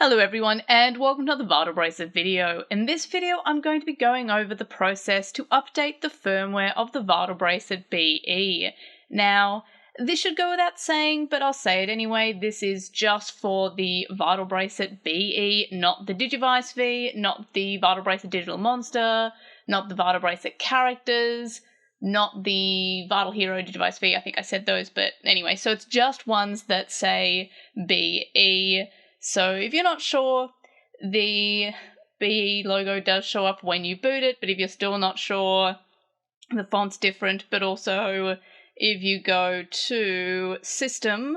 Hello everyone and welcome to the Vital Bracelet video. In this video I'm going to be going over the process to update the firmware of the Vital Bracelet BE. Now, this should go without saying, but I'll say it anyway, this is just for the Vital Bracelet BE, not the Digivice V, not the Vital Bracelet Digital Monster, not the Vital Bracelet characters, not the Vital Hero Digivice V, I think I said those, but anyway, so it's just ones that say BE. So if you're not sure, the BE logo does show up when you boot it, but if you're still not sure, the font's different. But also, if you go to System,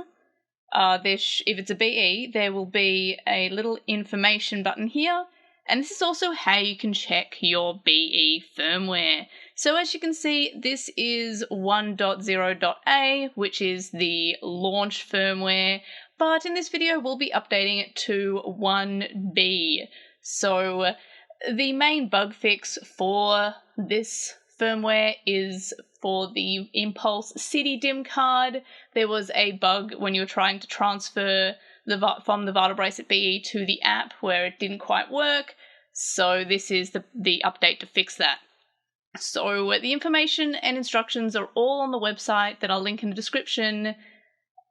if it's a BE, there will be a little information button here, and this is also how you can check your BE firmware. So as you can see, this is 1.0.a, which is the launch firmware, but in this video we'll be updating it to 1B. So the main bug fix for this firmware is for the Impulse City DIM card. There was a bug when you were trying to transfer from the Vital Bracelet BE to the app where it didn't quite work, so this is the update to fix that. So the information and instructions are all on the website that I'll link in the description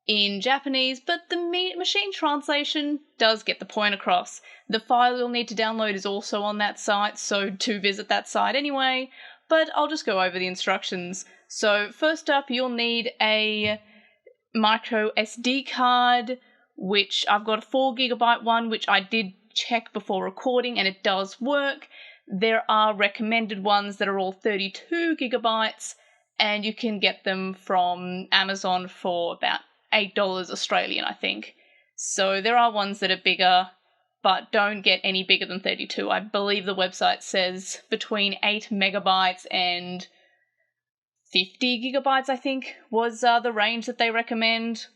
in Japanese, but the machine translation does get the point across. The file you'll need to download is also on that site, so do visit that site anyway, but I'll just go over the instructions. So first up, you'll need a micro SD card, which I've got a 4GB one, which I did check before recording, and it does work. There are recommended ones that are all 32GB, and you can get them from Amazon for about $8 Australian, I think. So there are ones that are bigger, but don't get any bigger than 32. I believe the website says between 8MB and 50GB, I think, was the range that they recommend.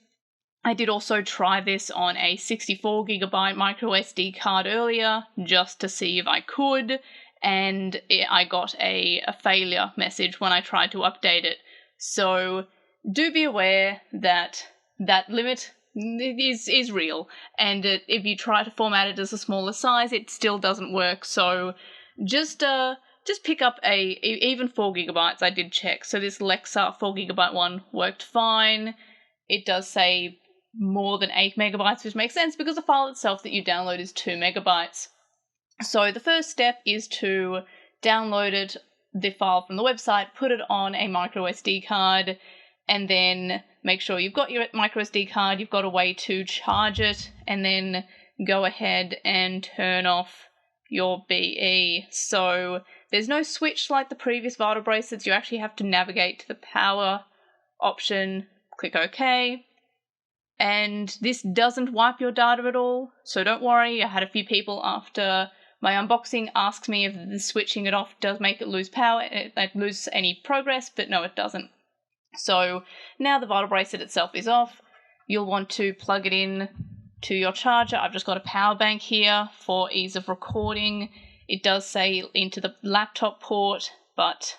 I did also try this on a 64GB micro SD card earlier, just to see if I could, and I got a failure message when I tried to update it. So do be aware that that limit is real, and if you try to format it as a smaller size, it still doesn't work. So just pick up even 4GB. I did check. So this Lexa 4GB one worked fine. It does say more than 8MB, which makes sense because the file itself that you download is 2MB. So the first step is to download the file from the website, put it on a micro SD card, and then make sure you've got your micro SD card, you've got a way to charge it, and then go ahead and turn off your BE. So there's no switch like the previous Vital Bracelets. You actually have to navigate to the power option, click OK, and this doesn't wipe your data at all, so don't worry. I had a few people after my unboxing ask me if the switching it off does make it lose power, lose any progress, but no, it doesn't. So now the Vital Bracelet itself is off. You'll want to plug it in to your charger. I've just got a power bank here for ease of recording. It does say into the laptop port, but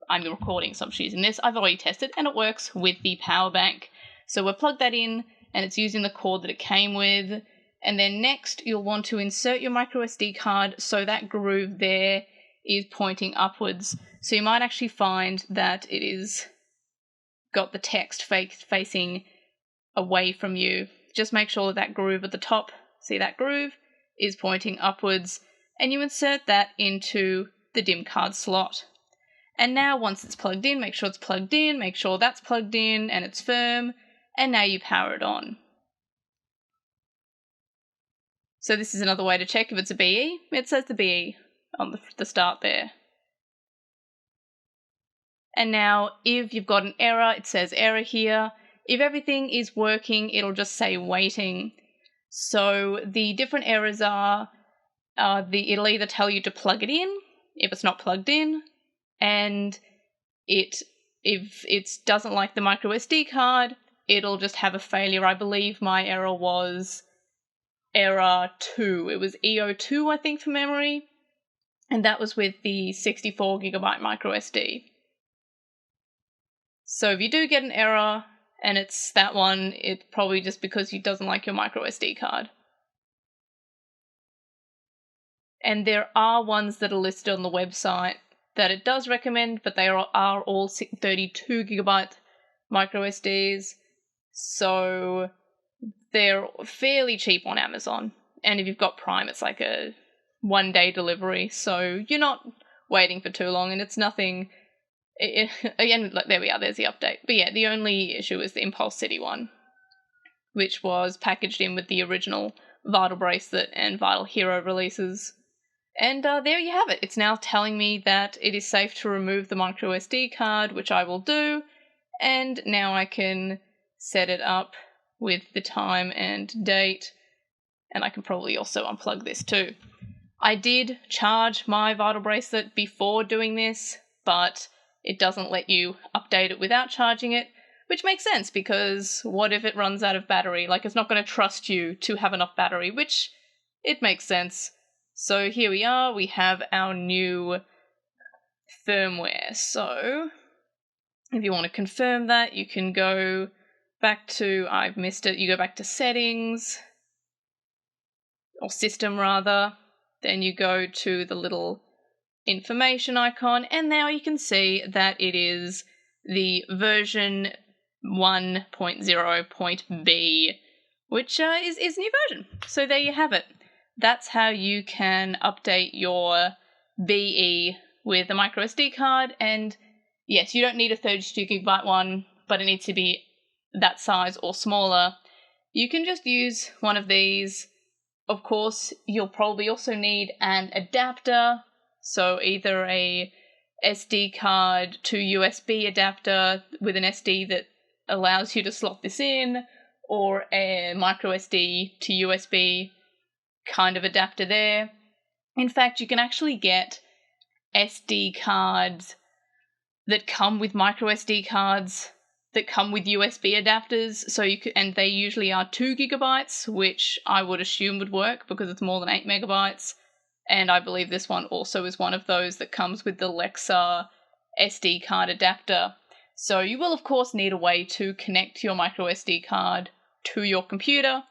I'm recording, so I'm just using this. I've already tested and it works with the power bank. So we'll plug that in and it's using the cord that it came with. And then next you'll want to insert your micro SD card so that groove there is pointing upwards. So you might actually find that it is got the text facing away from you. Just make sure that groove at the top, see that groove, is pointing upwards, and you insert that into the DIM card slot. And now once it's plugged in, make sure it's plugged in, make sure that's plugged in and it's firm, and now you power it on. So this is another way to check if it's a BE. It says the BE on the start there. And now if you've got an error, it says error here. If everything is working, it'll just say waiting. So the different errors are, it'll either tell you to plug it in if it's not plugged in, and if it doesn't like the micro SD card, it'll just have a failure. I believe my error was error 2. It was EO2, I think, from memory, and that was with the 64GB micro SD. So if you do get an error and it's that one, it's probably just because it doesn't like your micro SD card. And there are ones that are listed on the website that it does recommend, but they are all 32GB micro SDs, so they're fairly cheap on Amazon. And if you've got Prime, it's like a 1-day delivery, so you're not waiting for too long, and it's nothing. Again, like, there we are, there's the update. But yeah, the only issue is the Impulse City one, which was packaged in with the original Vital Bracelet and Vital Hero releases. And there you have it. It's now telling me that it is safe to remove the micro SD card, which I will do. And now I can set it up with the time and date. And I can probably also unplug this too. I did charge my Vital Bracelet before doing this, but it doesn't let you update it without charging it, which makes sense, because what if it runs out of battery? Like, it's not going to trust you to have enough battery, which it makes sense. So here we are, we have our new firmware. So if you want to confirm that, you can go back to, I've missed it, you go back to settings, or system rather, then you go to the little information icon, and now you can see that it is the version 1.0.b, which is new version. So there you have it. That's how you can update your BE with a micro SD card. And yes, you don't need a 32GB one, but it needs to be that size or smaller. You can just use one of these. Of course, you'll probably also need an adapter, so either a SD card to USB adapter with an SD that allows you to slot this in, or a micro SD to USB kind of adapter there. In fact, you can actually get SD cards that come with micro SD cards that come with USB adapters, so you can, and they usually are 2GB, which I would assume would work because it's more than 8MB. And I believe this one also is one of those that comes with the Lexar SD card adapter. So you will of course need a way to connect your micro SD card to your computer,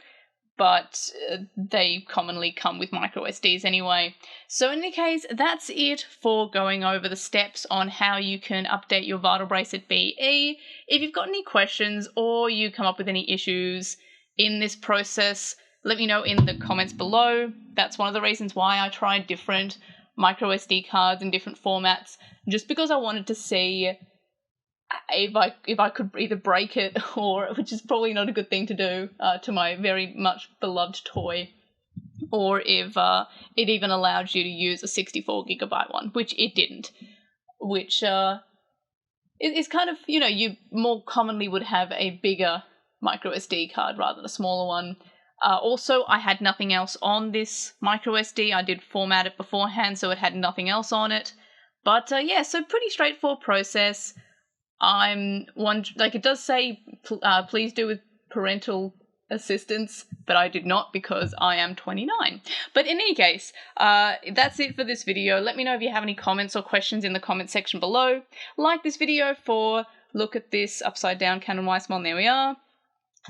but they commonly come with micro SDs anyway. So in any case, that's it for going over the steps on how you can update your Vital Bracelet BE. If you've got any questions or you come up with any issues in this process, let me know in the comments below. That's one of the reasons why I tried different micro SD cards in different formats, just because I wanted to see if I could either break it, or, which is probably not a good thing to do to my very much beloved toy, or if it even allowed you to use a 64GB one, which it didn't, which is kind of, you know, you more commonly would have a bigger micro SD card rather than a smaller one. Also, I had nothing else on this micro SD. I did format it beforehand, so it had nothing else on it. But yeah, so pretty straightforward process. It does say please do with parental assistance, but I did not because I am 29. But in any case, that's it for this video. Let me know if you have any comments or questions in the comment section below. Like this video for look at this upside down Canon Weissmon. There we are.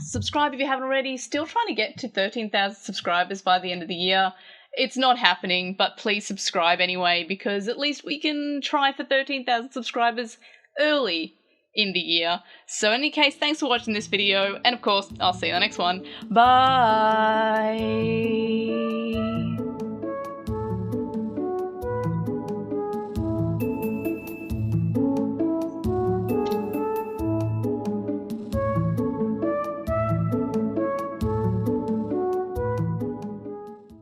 Subscribe if you haven't already. Still trying to get to 13,000 subscribers by the end of the year. It's not happening, but please subscribe anyway, because at least we can try for 13,000 subscribers early in the year. So in any case, thanks for watching this video, and of course, I'll see you in the next one. Bye!